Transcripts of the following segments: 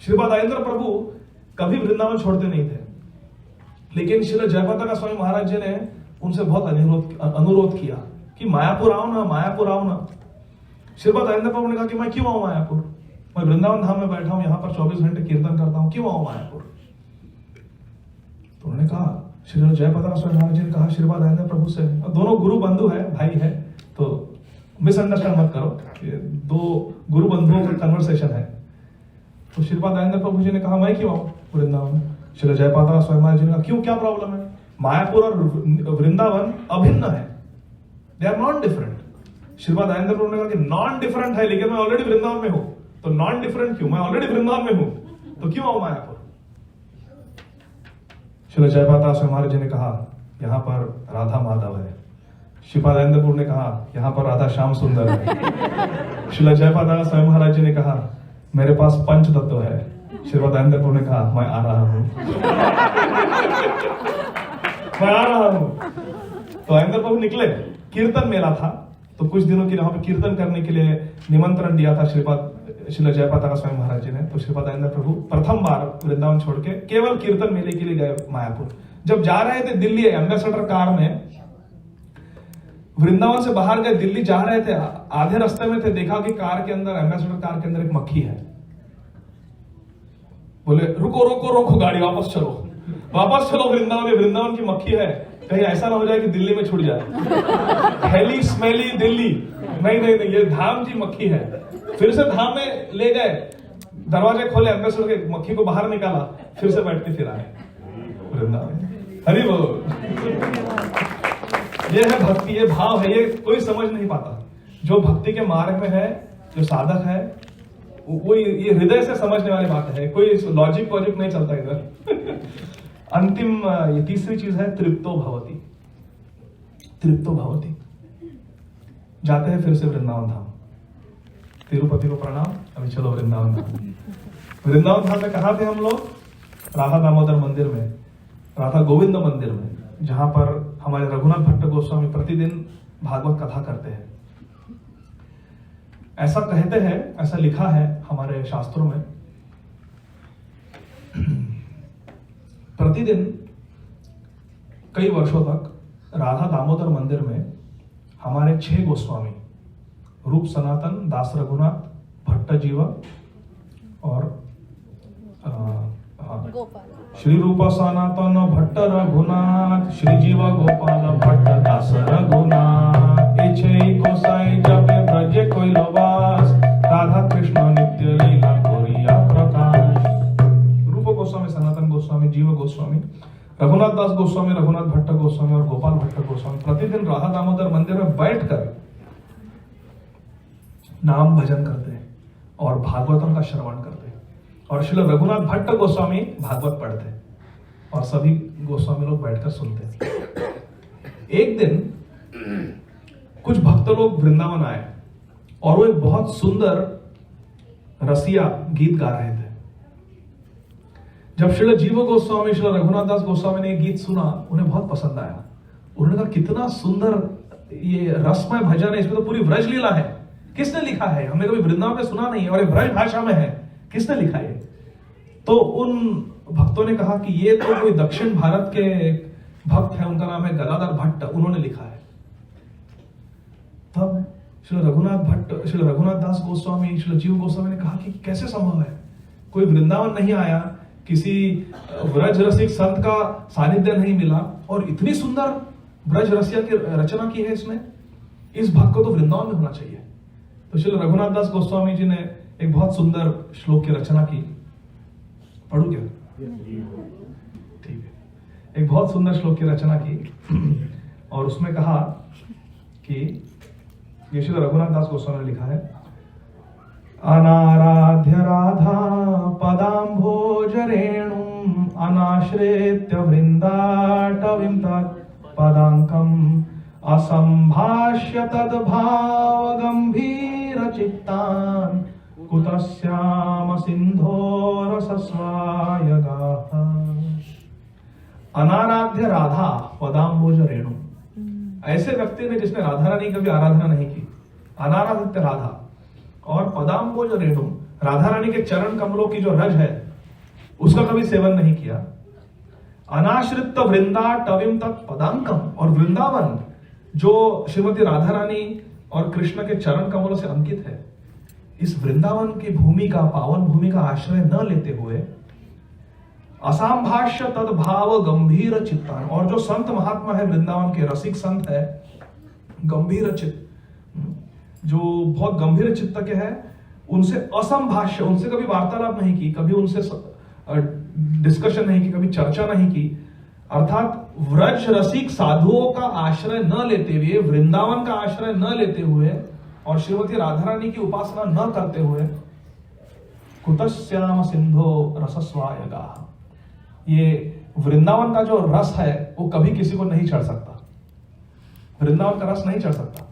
श्रीपाद आयेंद्र प्रभु कभी वृंदावन छोड़ते नहीं थे, लेकिन श्री जयपताका स्वामी महाराज जी ने उनसे बहुत अनुरोध किया कि मायापुर आओ ना, मायापुर आओ ना। श्रीपाद आयेंद्र प्रभु ने कहा कि मैं क्यों आऊं मायापुर, मैं वृंदावन धाम में बैठा हूं, यहां पर 24 घंटे कीर्तन करता हूं, क्यों आऊं मायापुर। तो उन्होंने कहा, श्री जयपताका स्वामी महाराज जी ने कहा श्रीपाद आयेंद्र प्रभु से, दोनों गुरु बंधु है, भाई है, तो मिसअंडरस्टैंड मत करो, ये दो गुरु बंधुओं का कन्वर्सेशन है। तो श्रीपाद आयेंद्र प्रभु जी ने कहा मैं क्यों आऊं वृंदावन। श्री जयपताका स्वामी महाराज जी ने कहा क्यों, क्या प्रॉब्लम है, मायापुर और वृंदावन अभिन्न है, they are non different. Shripad आयेंद्र प्रभु ने कहा कि नॉन डिफरेंट है, लेकिन मैं ऑलरेडी वृंदावन में हूं, तो नॉन डिफरेंट क्यों, मैं ऑलरेडी वृंदावन में हूं, तो क्यों आऊं मायापुर। श्री जयपताका स्वामी महाराज जी ने कहा यहां पर राधा माधव है। श्रीपाद आयेंद्र प्रभु ने कहा यहां पर राधा श्याम सुंदर है। श्री जयपताका स्वामी महाराज जी ने कहा मेरे पास पंच तत्व है। श्रीपाद आयेंद्र प्रभु ने कहा मैं आ रहा हूं, मैं आ रहा हूं। तो आयेंद्र प्रभु निकले, कीर्तन मेला था, तो कुछ दिनों के लिए वहां पे कीर्तन करने के लिए निमंत्रण दिया था श्री जयपताका स्वामी महाराज जी ने। तो श्रीपाद आयेंद्र प्रभु प्रथम बार वृंदावन छोड़ के केवल कीर्तन मेले के लिए गए मायापुर। जब जा रहे थे दिल्ली एम्बेसडर कार में, वृंदावन से बाहर गए, दिल्ली जा रहे थे, आधे रास्ते में थे, देखा कि कार के अंदर, एम्बेसडर कार के अंदर एक मक्खी है। बोले रुको रुको रुको गाड़ी, वापस चलो, वापस चलो, वृंदावन की मक्खी है, कहीं ऐसा ना हो जाए कि दिल्ली में छूट जाए। हेली स्मेली दिल्ली, नहीं नहीं नहीं, ये धाम की मक्खी है। फिर से धाम में ले गए, दरवाजे खोले, एम्बेसडर के मक्खी को बाहर निकाला, फिर से बैठ के फिर आए वृंदावन। हरि बोल। ये है भक्ति, ये भाव है, ये कोई समझ नहीं पाता। जो भक्ति के मार्ग में है, जो साधक है, वो ये हृदय से समझने वाली बात है, कोई लॉजिक नहीं चलता इधर। अंतिम ये तीसरी चीज है तृप्तो भवति। तृप्तो भवति। जाते हैं फिर से वृंदावन धाम। तिरुपति को प्रणाम, अभी चलो वृंदावन धाम। वृंदावन धाम में कहा थे हम लोग? राधा दामोदर मंदिर में, राधा गोविंद मंदिर में, जहां पर हमारे रघुनाथ भट्ट गोस्वामी प्रतिदिन भागवत कथा करते हैं। ऐसा कहते हैं, ऐसा लिखा है हमारे शास्त्रों में, प्रतिदिन कई वर्षों तक राधा दामोदर मंदिर में हमारे 6 गोस्वामी, रूप सनातन, दास रघुनाथ, भट्ट जीवा और श्री रूप सनातन भट्ट रघुनाथ, श्री जीवा गोपाल भट्ट दास रघुनाथ, इच्छे गोसाई जपे ब्रजे कोई लवास, राधा कृष्ण नित्य लीला कोरिया प्रकाश। रूप गोस्वामी, सनातन गोस्वामी, जीव गोस्वामी, रघुनाथ दास गोस्वामी, रघुनाथ भट्ट गोस्वामी और गोपाल भट्ट गोस्वामी प्रतिदिन राधा दामोदर मंदिर में बैठकर नाम भजन करते हैं और भागवतम का श्रवण करते हैं। और श्री रघुनाथ भट्ट गोस्वामी भागवत पढ़ते हैं और सभी गोस्वामी लोग बैठकर सुनते हैं। एक दिन कुछ भक्त लोग वृंदावन आए और वो एक बहुत सुंदर रसिया गीत गा रहे थे। जब श्री जीव गोस्वामी, श्री रघुनाथ दास गोस्वामी ने गीत सुना, उन्हें बहुत पसंद आया। उन्होंने कहा कितना सुंदर ये रसमय भजन है, इसमें तो पूरी व्रज लीला है, किसने लिखा है? हमने कभी वृंदावन में सुना नहीं और ये ब्रज भाषा में है, किसने लिखा है? तो उन भक्तों ने कहा कि ये तो कोई दक्षिण भारत के भक्त है, उनका नाम है गदाधर भट्ट, उन्होंने लिखा है। तब श्री रघुनाथ दास गोस्वामी, श्री जीव गोस्वामी ने कहा कि कैसे संभव है, कोई वृंदावन नहीं आया, किसी ब्रज रसिक संत का सानिध्य नहीं मिला और इतनी सुंदर ब्रज रसिया की रचना की है इसने, इस भक्त को तो वृंदावन में होना चाहिए। तो श्री रघुनाथ दास गोस्वामी जी ने एक बहुत सुंदर श्लोक की रचना की। पढ़ू क्या? ठीक है। एक बहुत सुंदर श्लोक की रचना की और उसमें कहा कि ये श्री रघुनाथ दास गोस्वामी ने लिखा है, अनाराध्य राधा पदाम्भोज रेणुम अनाश्रित्य वृंदाटवीं तत्पदांकम् असंभाष्य तद्भाव गंभीर चित्तान् कुतस्याम सिंधो रसस्वायगाः। अनाराध्य राधा पदाम्भोज रेणु, ऐसे व्यक्ति ने जिसने राधा रानी कभी आराधना नहीं की, अनाराध्य राधा और पदाम्भोज रेणु, राधा रानी के चरण कमलों की जो रज है उसका कभी सेवन नहीं किया। अनाश्रित वृंदा टविम तत् पदांकम, और वृंदावन जो श्रीमती राधा रानी और कृष्ण के चरण कमलों से अंकित है, इस वृंदावन की भूमि का, पावन भूमि का आश्रय न लेते हुए असाम्भाष्य तद्भाव गंभीर चित्तान, और जो संत महात्मा है वृंदावन के, रसिक संत है, गंभीर चित्त, जो बहुत गंभीर चित्त के हैं, उनसे असंभाष्य, उनसे कभी वार्तालाप नहीं की, कभी उनसे डिस्कशन नहीं की, कभी चर्चा नहीं की, अर्थात व्रज रसिक साधुओं का आश्रय न लेते हुए, वृंदावन का आश्रय न लेते हुए और श्रीमती राधा रानी की उपासना न करते हुए, कुतश्याम सिंधो रसस्वायगा, ये वृंदावन का जो रस है वो कभी किसी को नहीं चढ़ सकता, वृंदावन का रस नहीं चढ़ सकता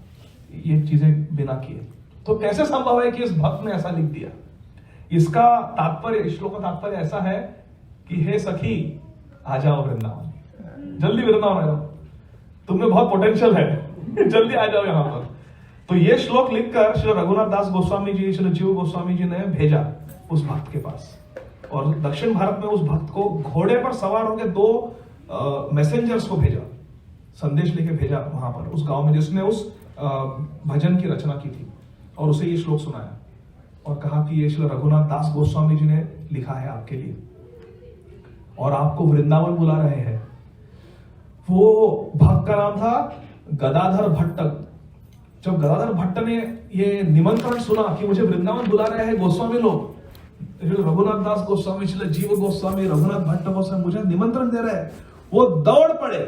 ये चीजें बिना किए। तो कैसे संभव है कि इस भक्त ने ऐसा लिख दिया? इसका तात्पर्य, श्लोक का तात्पर्य ऐसा है कि हे सखी आ जाओ वृंदावन, जल्दी वृंदावन आ जाओ, तुम में बहुत पोटेंशियल है, जल्दी आ जाओ यहां पर। तो ये श्लोक लिखकर श्री रघुनाथ दास गोस्वामी जी, श्री जीव गोस्वामी जी ने भेजा उस भक्त के पास, और दक्षिण भारत में उस भक्त को घोड़े पर सवार होकर 2 मैसेंजर्स को भेजा, संदेश लेके भेजा वहां पर उस गांव में जिसने उस भजन की रचना की थी, और उसे ये श्लोक सुनाया और कहा कि ये श्री रघुनाथ दास गोस्वामी जी ने लिखा है आपके लिए और आपको वृंदावन बुला रहे हैं। वो भक्त का नाम था गदाधर भट्ट। जब गदाधर भट्ट ने ये निमंत्रण सुना कि मुझे वृंदावन बुला रहे हैं गोस्वामी लोग, रघुनाथ दास गोस्वामी, श्री जीव गोस्वामी, रघुनाथ भट्ट गोस्वामी मुझे निमंत्रण दे रहे हैं, वो दौड़ पड़े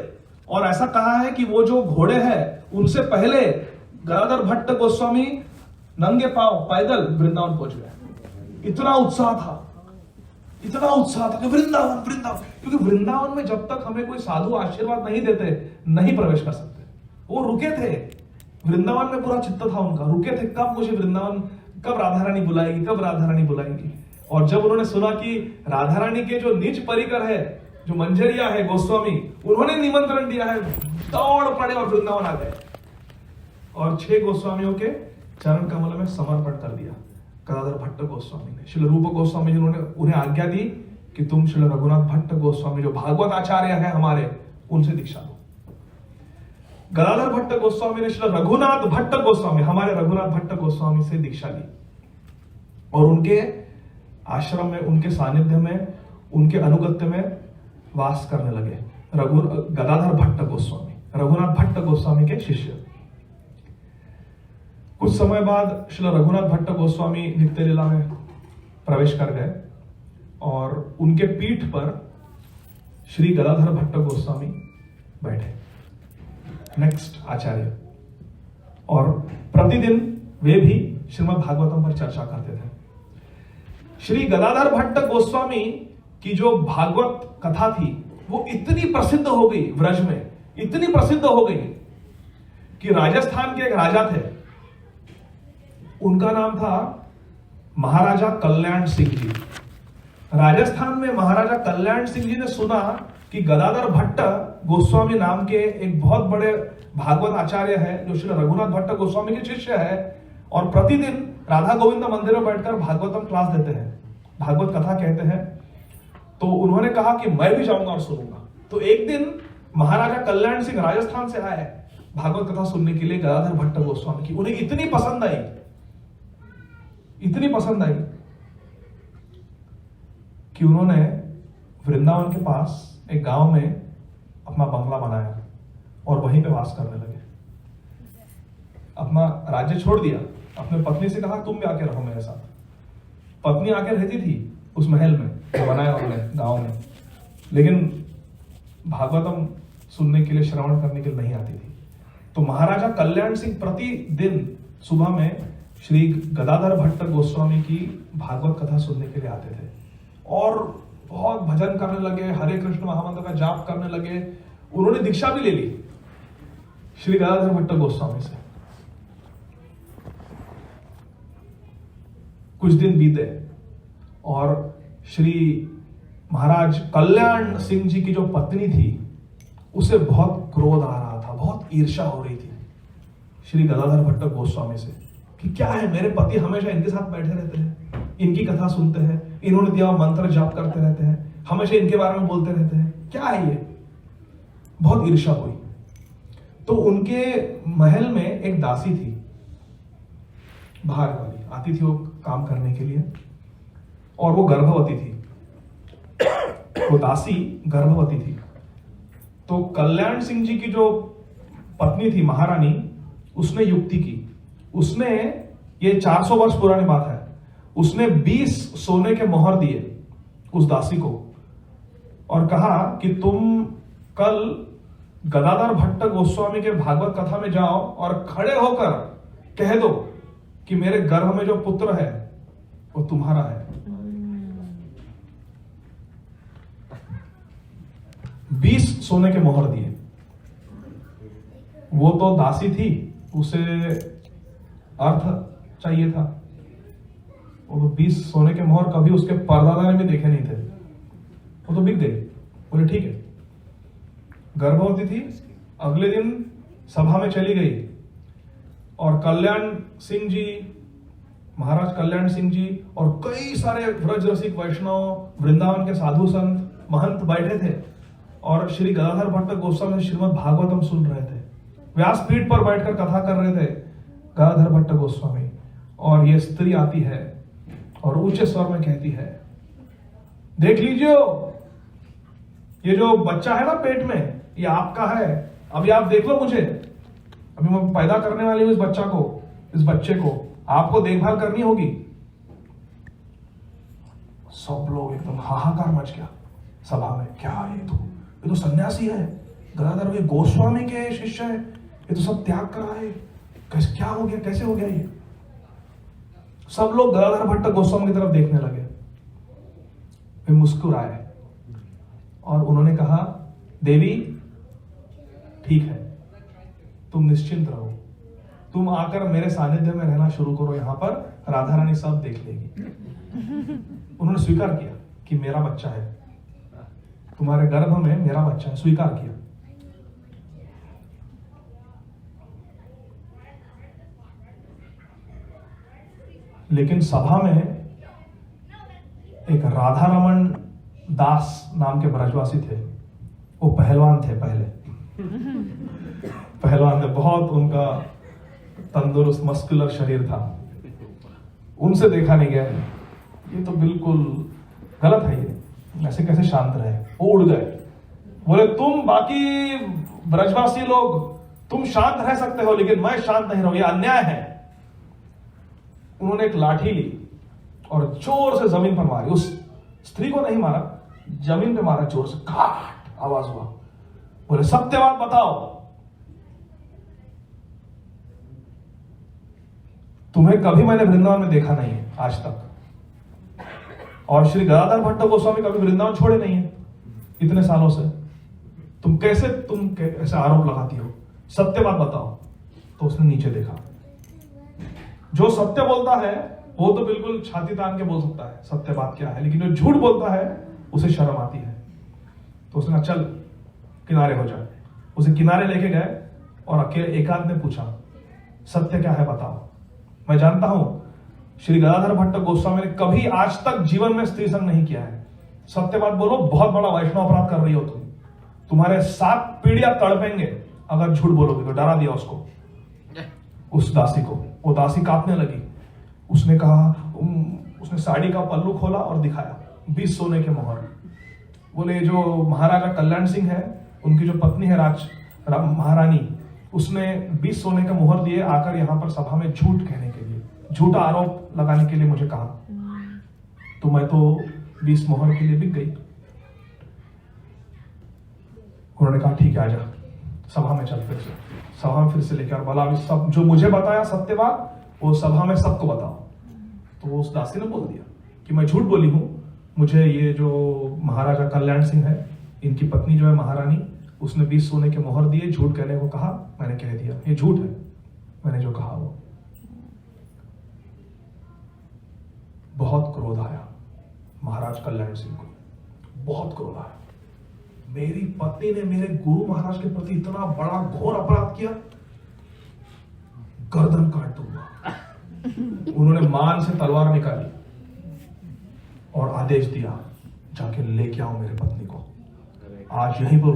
और ऐसा कहा है कि वो जो घोड़े हैं उनसे पहले गदाधर भट्ट गोस्वामी नंगे पांव पैदल वृंदावन पहुंच गए। इतना उत्साह था कि वृंदावन वृंदावन, क्योंकि वृंदावन में जब तक हमें कोई साधु आशीर्वाद नहीं देते नहीं प्रवेश कर सकते। वो रुके थे वृंदावन में, पूरा चित्त था उनका, रुके थे कब मुझे वृंदावन, कब राधा रानी बुलाएगी, कब राधा रानी बुलाएगी। और जब उन्होंने सुना कि राधा रानी के जो निज परिकर है, जो मंजरिया है गोस्वामी, उन्होंने निमंत्रण दिया है, दौड़ पड़े और वृंदावन आ गए और 6 गोस्वामियों के चरण कमल में समर्पण कर दिया गदाधर भट्ट गोस्वामी ने। श्री रूप गोस्वामी जी ने उन्हें आज्ञा दी कि तुम श्री रघुनाथ भट्ट गोस्वामी जो भागवत आचार्य है हमारे, उनसे दीक्षा लो। गदाधर भट्ट गोस्वामी ने श्री रघुनाथ भट्ट गोस्वामी, हमारे रघुनाथ भट्ट गोस्वामी से दीक्षा ली और उनके आश्रम में, उनके सानिध्य में, उनके अनुगत्य में वास करने लगे। गदाधर भट्ट गोस्वामी, रघुनाथ भट्ट गोस्वामी के शिष्य। कुछ समय बाद श्री रघुनाथ भट्ट गोस्वामी नित्य लीला में प्रवेश कर गए और उनके पीठ पर श्री गदाधर भट्ट गोस्वामी बैठे, नेक्स्ट आचार्य, और प्रतिदिन वे भी श्रीमद् भागवतम पर चर्चा करते थे। श्री गदाधर भट्ट गोस्वामी की जो भागवत कथा थी वो इतनी प्रसिद्ध हो गई, व्रज में इतनी प्रसिद्ध हो गई कि राजस्थान के एक राजा थे, उनका नाम था महाराजा कल्याण सिंह जी। राजस्थान में महाराजा कल्याण सिंह जी ने सुना कि गदाधर भट्ट गोस्वामी नाम के एक बहुत बड़े भागवत आचार्य है जो श्री रघुनाथ भट्ट गोस्वामी के शिष्य है और प्रतिदिन राधा गोविंद मंदिर में बैठकर भागवतम क्लास देते हैं, भागवत कथा कहते हैं। तो उन्होंने कहा कि मैं भी जाऊंगा और सुनूंगा। तो एक दिन महाराजा कल्याण सिंह राजस्थान से आए भागवत कथा सुनने के लिए गदाधर भट्ट गोस्वामी की। उन्हें इतनी पसंद आई कि उन्होंने वृंदावन के पास एक गांव में अपना बंगला बनाया और वहीं पे वास करने लगे। अपना राज्य छोड़ दिया, अपने पत्नी से कहा तुम भी आके रहो मेरे साथ। पत्नी आके रहती थी उस महल में जो बनाया उन्होंने गांव में, लेकिन भागवतम सुनने के लिए, श्रवण करने के लिए नहीं आती थी। तो महाराजा कल्याण सिंह प्रतिदिन सुबह में श्री गदाधर भट्ट गोस्वामी की भागवत कथा सुनने के लिए आते थे और बहुत भजन करने लगे, हरे कृष्ण महामंत्र का जाप करने लगे। उन्होंने दीक्षा भी ले ली श्री गदाधर भट्ट गोस्वामी से। कुछ दिन बीते और श्री महाराज कल्याण सिंह जी की जो पत्नी थी उसे बहुत क्रोध आ रहा था, बहुत ईर्ष्या हो रही थी श्री गदाधर भट्ट गोस्वामी से कि क्या है, मेरे पति हमेशा इनके साथ बैठे रहते हैं, इनकी कथा सुनते हैं, इन्होंने दिया मंत्र जाप करते रहते हैं, हमेशा इनके बारे में बोलते रहते हैं, क्या है ये। बहुत ईर्ष्या हुई। तो उनके महल में एक दासी थी, बाहर वाली आती थी वो काम करने के लिए, और वो गर्भवती थी। वो दासी गर्भवती थी। तो कल्याण सिंह जी की जो पत्नी थी महारानी, उसने युक्ति की। उसने, ये 400 वर्ष पुरानी बात है, उसने 20 सोने के मोहर दिए उस दासी को और कहा कि तुम कल गदाधर भट्ट गोस्वामी के भागवत कथा में जाओ और खड़े होकर कह दो कि मेरे गर्भ में जो पुत्र है वो तुम्हारा है। 20 सोने के मोहर दिए। वो तो दासी थी, उसे अर्थ चाहिए था। वो तो 20 सोने के मोहर कभी उसके परदादा ने भी देखे नहीं थे। वो तो बिक गई। बोले ठीक है। गर्भवती थी, अगले दिन सभा में चली गई और कल्याण सिंह जी, महाराज कल्याण सिंह जी और कई सारे व्रज रसिक वैष्णव, वृंदावन के साधु संत महंत बैठे थे और श्री गदाधर भट्ट गोस्वामी श्रीमद् भागवतम सुन रहे थे। व्यासपीठ पर बैठकर कथा कर रहे थे गदाधर भट्ट गोस्वामी, और ये स्त्री आती है और ऊंचे स्वर में कहती है, देख लीजिए ये जो बच्चा है ना पेट में, ये आपका है। अभी आप देख लो मुझे, अभी मैं पैदा करने वाली हूं इस बच्चा को, इस बच्चे को आपको देखभाल करनी होगी। सब लोग एकदम हाहाकार मच गया सभा में। क्या ये तो सन्यासी है, गदाधर, ये गोस्वामी के शिष्य है, ये तो सब त्याग कर रहा है, कैसे, क्या हो गया, कैसे हो गया ये। सब लोग गदाधर भट्ट गोस्वामी की तरफ देखने लगे। वे मुस्कुराए और उन्होंने कहा, देवी ठीक है, तुम निश्चिंत रहो, तुम आकर मेरे सानिध्य में रहना शुरू करो, यहां पर राधा रानी सब देख लेगी। उन्होंने स्वीकार किया कि मेरा बच्चा है, तुम्हारे गर्भ में मेरा बच्चा है, स्वीकार किया। लेकिन सभा में एक राधा रमन दास नाम के ब्रजवासी थे। वो पहलवान थे, पहलवान थे, बहुत उनका तंदुरुस्त मस्कुलर शरीर था। उनसे देखा नहीं गया, ये तो बिल्कुल गलत है, ये ऐसे कैसे शांत रहे। वो उड़ गए, बोले तुम बाकी ब्रजवासी लोग तुम शांत रह सकते हो, लेकिन मैं शांत नहीं रहूं, ये अन्याय है। उन्होंने एक लाठी ली और जोर से जमीन पर मारी। उस स्त्री को नहीं मारा, जमीन पे मारा जोर से, काट आवाज हुआ। बोले सत्यवाद बताओ, तुम्हें कभी मैंने वृंदावन में देखा नहीं है आज तक, और श्री गदाधर भट्ट गोस्वामी कभी वृंदावन छोड़े नहीं है इतने सालों से, तुम कैसे आरोप लगाती हो, सत्य बात बताओ। तो उसने नीचे देखा। जो सत्य बोलता है वो तो बिल्कुल छाती तान के बोल सकता है सत्य बात क्या है, लेकिन जो झूठ बोलता है उसे शर्म आती है। तो उसने कहा चल किनारे हो जाए। उसे किनारे लेके गए और अकेले एकांत में पूछा, सत्य क्या है बताओ। मैं जानता हूं श्री गदाधर भट्ट गोस्वामी ने कभी आज तक जीवन में स्त्री संग नहीं किया है, सत्य बात बोलो, बहुत बड़ा वैष्णव अपराध कर रही हो तुम, तुम्हारे 7 पीढ़ियां तड़पेंगे अगर झूठ बोलोगे। तो डरा दिया उसको, उस दासी को। वो दासी कांपने लगी। उसने कहा, उसने साड़ी का पल्लू खोला और दिखाया 20 सोने के मोहर। बोले जो महाराजा कल्याण सिंह है, उनकी जो पत्नी है महारानी, उसने 20 सोने के मोहर दिए, आकर यहां पर सभा में झूठ कहने के लिए, झूठा आरोप लगाने के लिए मुझे कहा। तो मैं तो 20 मोहर के लिए बिक गई। उन्होंने कहा ठीक है, आजा सभा में चल। फिर से सभा में फिर से लेकर बोला, अभी सब जो मुझे बताया सत्य बात वो सभा में सबको बताओ। तो उस दासी ने बोल दिया कि मैं झूठ बोली हूं, मुझे ये जो महाराजा कल्याण सिंह है, इनकी पत्नी जो है महारानी, उसने 20 सोने के मोहर दिए, झूठ कहने को कहा, मैंने कह दिया, ये झूठ है, मैंने जो कहा वो। बहुत क्रोध आया महाराज कल्याण सिंह को, बहुत क्रोध आया। मेरी पत्नी ने मेरे गुरु महाराज के प्रति इतना बड़ा घोर अपराध किया, गर्दन काट दूंगा। उन्होंने मान से तलवार निकाली और आदेश दिया, जाके लेके आओ मेरी पत्नी को, आज यहीं पर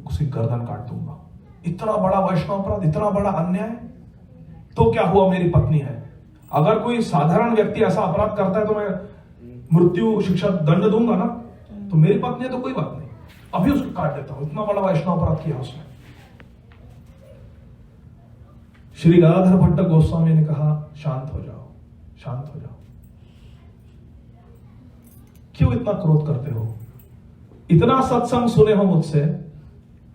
उसकी गर्दन काट दूंगा। इतना बड़ा वैष्णव अपराध, इतना बड़ा अन्याय। तो क्या हुआ, मेरी पत्नी है। अगर कोई साधारण व्यक्ति ऐसा अपराध करता है तो मैं मृत्यु शिक्षा दंड दूंगा ना, तो मेरी पत्नी है तो कोई बात नहीं, अभी उसको काट देता हूं। इतना बड़ा वैष्णव अपराध किया उसने। श्री गदाधर भट्ट गोस्वामी ने कहा, शांत हो जाओ, शांत हो जाओ। क्यों इतना क्रोध करते हो? इतना सत्संग सुने हो मुझसे,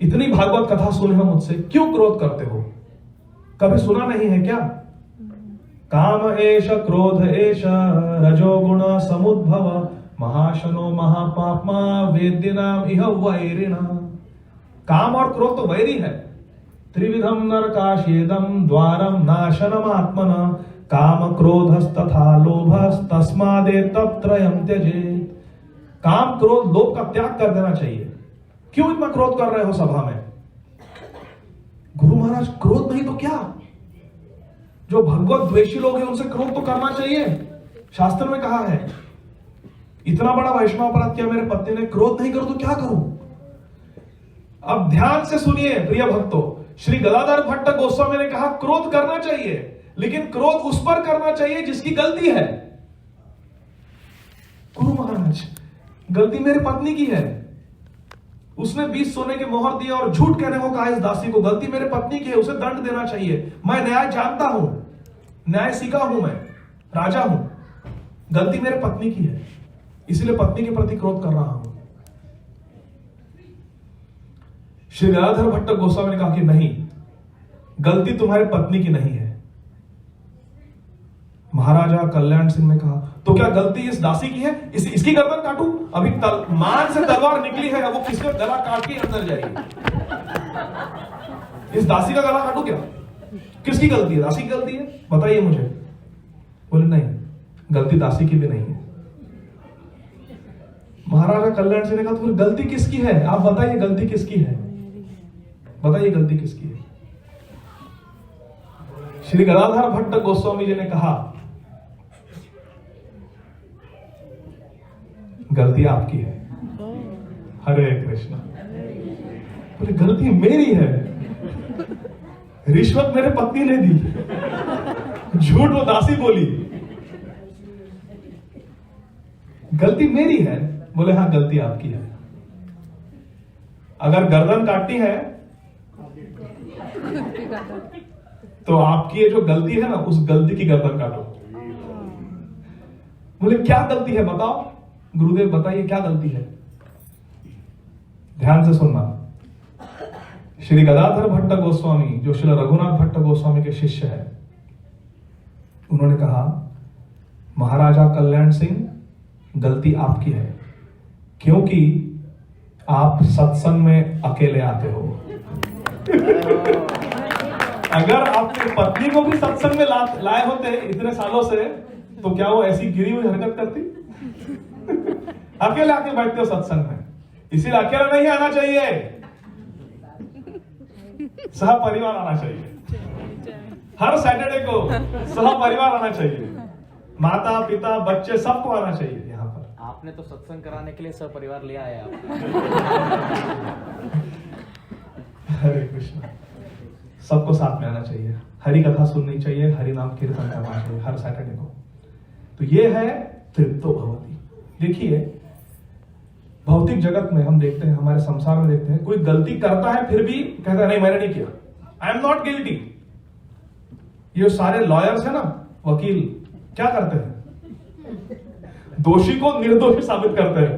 इतनी भागवत कथा सुने हो मुझसे, क्यों क्रोध करते हो? कभी सुना नहीं है क्या? काम एष क्रोध एष रजोगुण समुद्भव महाशनो महापाप्मा वेद्यनाम इह वैरिणा। काम और क्रोध तो वैरी है। त्रिविधम नरकाशेदम द्वारम नाशनम आत्मना काम क्रोधस्तथा लोभस्तस्मादेतत्रयं त्यजेत्। काम क्रोध लोभ का त्याग कर देना चाहिए। क्यों इतना क्रोध कर रहे हो सभा में? गुरु महाराज, क्रोध नहीं तो क्या? जो भगवत द्वेषी लोग हैं उनसे क्रोध तो करना चाहिए, शास्त्र में कहा है। इतना बड़ा वैष्णव अपराध किया मेरे पति ने, क्रोध नहीं करूं तो क्या करूं? अब ध्यान से सुनिए प्रिय भक्तों, श्री गदाधर भट्ट गोस्वामी ने कहा क्रोध करना चाहिए, लेकिन क्रोध उस पर करना चाहिए जिसकी गलती है। गुरु महाराज, गलती मेरी पत्नी की है, उसने 20 सोने के मोहर दिए और झूठ कहने को कहा इस दासी को। गलती मेरे पत्नी की है, उसे दंड देना चाहिए। मैं न्याय जानता हूं, न्याय सीखा हूं, मैं राजा हूं। गलती मेरे पत्नी की है, इसलिए पत्नी के प्रति क्रोध कर रहा हूं। श्री गदाधर भट्ट गोस्वामी ने कहा कि नहीं, गलती तुम्हारे पत्नी की नहीं है। महाराजा कल्याण सिंह ने कहा, तो क्या गलती इस दासी की है? इसकी गर्दन काटूं? अभी मान से तलवार निकली है, वो किसका गला काट के अंदर जाएगी। इस दासी का गला काटूं क्या? किसकी गलती है? दासी की गलती है? बताइए मुझे। बोले नहीं, गलती दासी की भी नहीं है। महाराजा कल्याण सिंह ने कहा, तो गलती किसकी है? आप बताइए, गलती किसकी है? बताइए गलती किसकी है? श्री गदाधर भट्ट गोस्वामी जी ने कहा, गलती आपकी है। हरे कृष्ण। बोले गलती मेरी है, रिश्वत मेरे पत्नी ने दी, झूठ वो दासी बोली, गलती मेरी है। बोले हाँ, गलती आपकी है। अगर गर्दन काटनी है तो आपकी ये जो गलती है ना, उस गलती की गर्दन काटो। बोले क्या गलती है बताओ गुरुदेव, बताइए क्या गलती है? ध्यान से सुनना। श्री गदाधर भट्ट गोस्वामी, जो श्री रघुनाथ भट्ट गोस्वामी के शिष्य है, उन्होंने कहा, महाराजा कल्याण सिंह, गलती आपकी है, क्योंकि आप सत्संग में अकेले आते हो। अगर आपकी पत्नी को भी सत्संग में लाए होते इतने सालों से, तो क्या वो ऐसी गिरी हुई हरकत करती? अकेले आके बैठते हो सत्संग में, इसीलिए अकेला नहीं आना चाहिए, सह परिवार आना चाहिए। हर सैटरडे को सह परिवार आना चाहिए, माता पिता बच्चे सबको आना चाहिए यहाँ पर। आपने तो सत्संग कराने के लिए सह परिवार लिया है आप। हरे कृष्ण। सबको साथ में आना चाहिए, हरि कथा सुननी चाहिए, हरि नाम कीर्तन करना चाहिए हर सैटरडे को। तो ये है तृप्तो भवति। देखिए, भौतिक जगत में हम देखते हैं, हमारे संसार में देखते हैं, कोई गलती करता है फिर भी कहता है नहीं मैंने नहीं किया, आई एम नॉट गिल्टी। ये सारे लॉयर्स है ना, वकील, क्या करते हैं? दोषी को निर्दोष साबित करते हैं।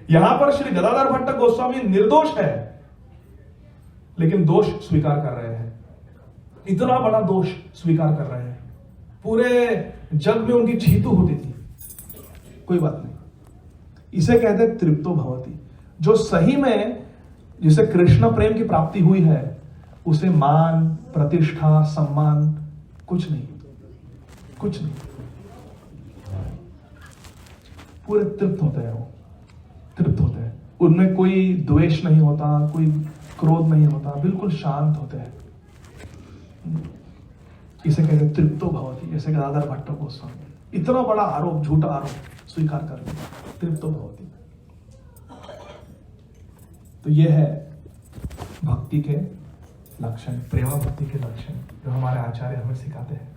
यहां पर श्री गदाधर भट्ट गोस्वामी निर्दोष है, लेकिन दोष स्वीकार कर रहे हैं। इतना बड़ा दोष स्वीकार कर रहे हैं। पूरे जग में उनकी जीतू होती थी, कोई बात नहीं। इसे कहते हैं तृप्तो भवति। जो सही में जिसे कृष्ण प्रेम की प्राप्ति हुई है, उसे मान, प्रतिष्ठा, सम्मान कुछ नहीं, कुछ नहीं। पूरे तृप्त होते हैं, वो तृप्त होते हैं। उनमें कोई द्वेष नहीं होता, कोई क्रोध नहीं होता, बिल्कुल शांत होते हैं। इसे कहते हैं तृप्तो भवति। जैसे गदाधर भट्ट गोस्वामी, इतना बड़ा आरोप, झूठा आरोप स्वीकार कर ली, तृप्तो भवति। तो ये है भक्ति के लक्षण, प्रेमा भक्ति के लक्षण जो हमारे आचार्य हमें सिखाते हैं।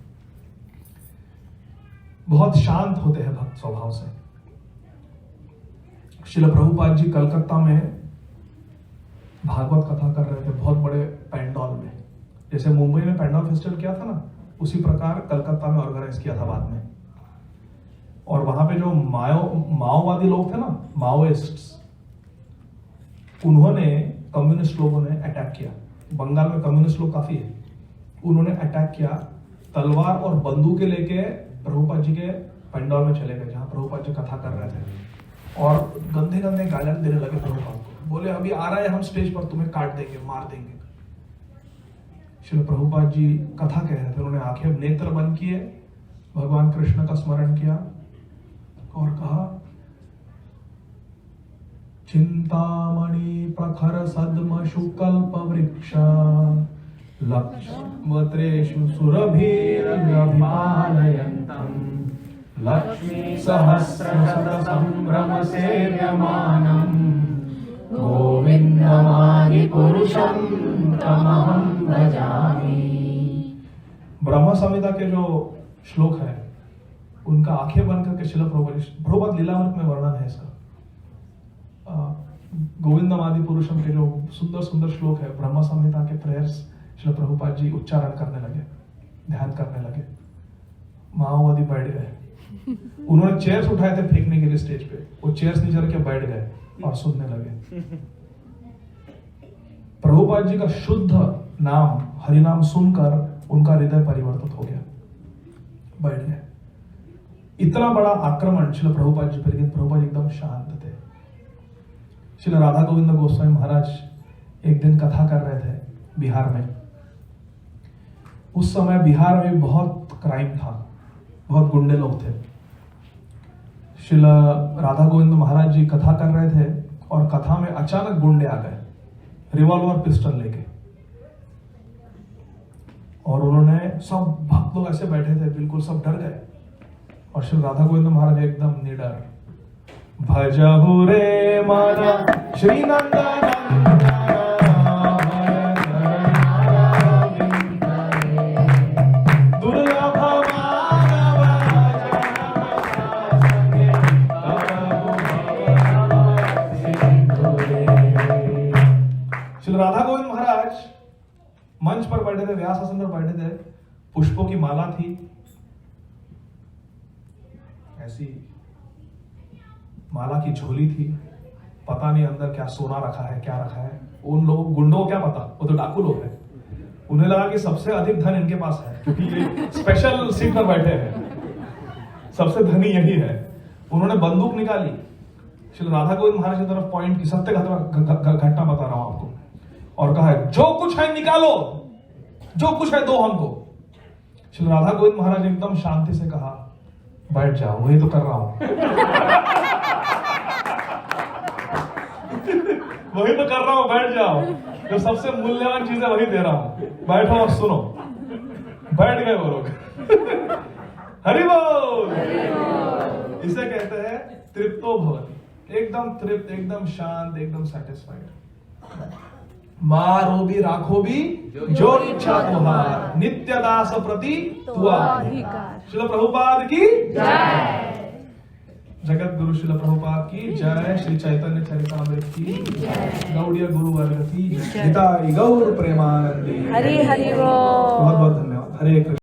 बहुत शांत होते हैं भक्त स्वभाव से। श्रील प्रभुपाद जी कलकत्ता में भागवत कथा कर रहे थे बहुत बड़े पैंडॉल में, जैसे मुंबई में पैंडॉल फेस्टिवल किया था ना, उसी प्रकार कलकत्ता में ऑर्गेनाइज किया था बाद में। और वहां पे जो माओवादी लोग थे ना, माओइस्ट्स, उन्होंने कम्युनिस्ट लोगों ने अटैक किया। बंगाल में कम्युनिस्ट लोग काफी है। उन्होंने अटैक किया, तलवार और बंदूकें लेके प्रभुपाद जी के पंडाल में चले गए जहां प्रभुपाद जी कथा कर रहे थे, और गंदे गंदे गालियां देने लगे प्रभुपाद को। बोले अभी आ रहे हैं हम स्टेज पर, तुम्हें काट देंगे, मार देंगे। श्री प्रभुपाद जी कथा कह रहे थे, उन्होंने आंखें नेत्र बंद किए, भगवान कृष्ण का स्मरण किया और कहा, चिंतामणि प्रखर सद्मशु कल्प वृक्ष लक्ष्मत्रेषु सुरभिरभिपालयन्तम् लक्ष्मी सहस्रशत संभ्रम सेव्यमानम् गोविन्दमादि पुरुषं तमहं भजामि। ब्रह्म संहिता के जो श्लोक है उनका आंखें बंद करके श्रील प्रभुपाद लीलामृत में वर्णन है इसका। गोविंदमादि पुरुषम के जो सुंदर सुंदर श्लोक है, ब्रह्म संहिता के प्रेयर्स श्रील प्रभुपाद जी उच्चारण करने लगे, ध्यान करने लगे। माओवादी बैठ गए, उन्होंने चेयर्स उठाए थे फेंकने के लिए स्टेज पे, वो चेयर्स नीचे रख के बैठ गए और सुनने लगे। प्रभुपाद जी का शुद्ध नाम, हरिनाम सुनकर उनका हृदय परिवर्तित हो गया, बैठ गए। इतना बड़ा आक्रमण श्रील प्रभुपाद जी पर, लेकिन प्रभुपाद जी एकदम शांत थे। श्री राधा गोविंद गोस्वामी महाराज एक दिन कथा कर रहे थे बिहार में। उस समय बिहार में बहुत क्राइम था, बहुत गुंडे लोग थे। श्री राधा गोविंद महाराज जी कथा कर रहे थे और कथा में अचानक गुंडे आ गए रिवॉल्वर पिस्टल लेके, और उन्होंने, सब भक्त लोग ऐसे बैठे थे, बिल्कुल सब डर गए। और श्री राधा गोविंद महाराज एकदम निडर, भजहु रे मन श्री नंदन दुर्लभ श्री राधा गोविंद महाराज मंच पर बैठे थे, व्यास आसन पर बैठे थे, पुष्पों की माला थी ऐसी, माला की झोली थी, पता नहीं अंदर क्या सोना रखा है, क्या रखा है। उन लोगों, गुंडों को क्या पता, वो तो डाकू लोग हैं। उन्हें लगा कि सबसे अधिक धन इनके पास है, क्योंकि ये स्पेशल सीट पर बैठे हैं, सबसे धनी यही है। उन्होंने बंदूक निकाली, श्री राधा गोविंद महाराज की तरफ पॉइंट की, सत्य घटना बता रहा हूं आपको, और कहा जो कुछ है निकालो, जो कुछ है दो हमको। श्री राधा गोविंद महाराज एकदम शांति से कहा, बैठ जाओ, वही तो कर रहा हूं वही तो कर रहा हूं, बैठ जाओ, जो सबसे मूल्यवान चीज है वही दे रहा हूं, बैठो और सुनो। बैठ गए वो लोग हरि बोल। इसे कहते हैं तृप्तो भवति, एकदम तृप्त, एकदम शांत, एकदम सेटिस्फाइड। मारो भी राखो भी जो इच्छा तुम्हार, नित्य दास प्रति तुआ। श्रील प्रभुपाद की जय। जगत गुरु श्रील प्रभुपाद की जय। श्री चैतन्य चरितामृत की जय। गौड़ीय गुरु वर्ग की जय। गौर प्रेमानंदी। हरि हरि बोल। बहुत बहुत धन्यवाद। हरे कृष्ण।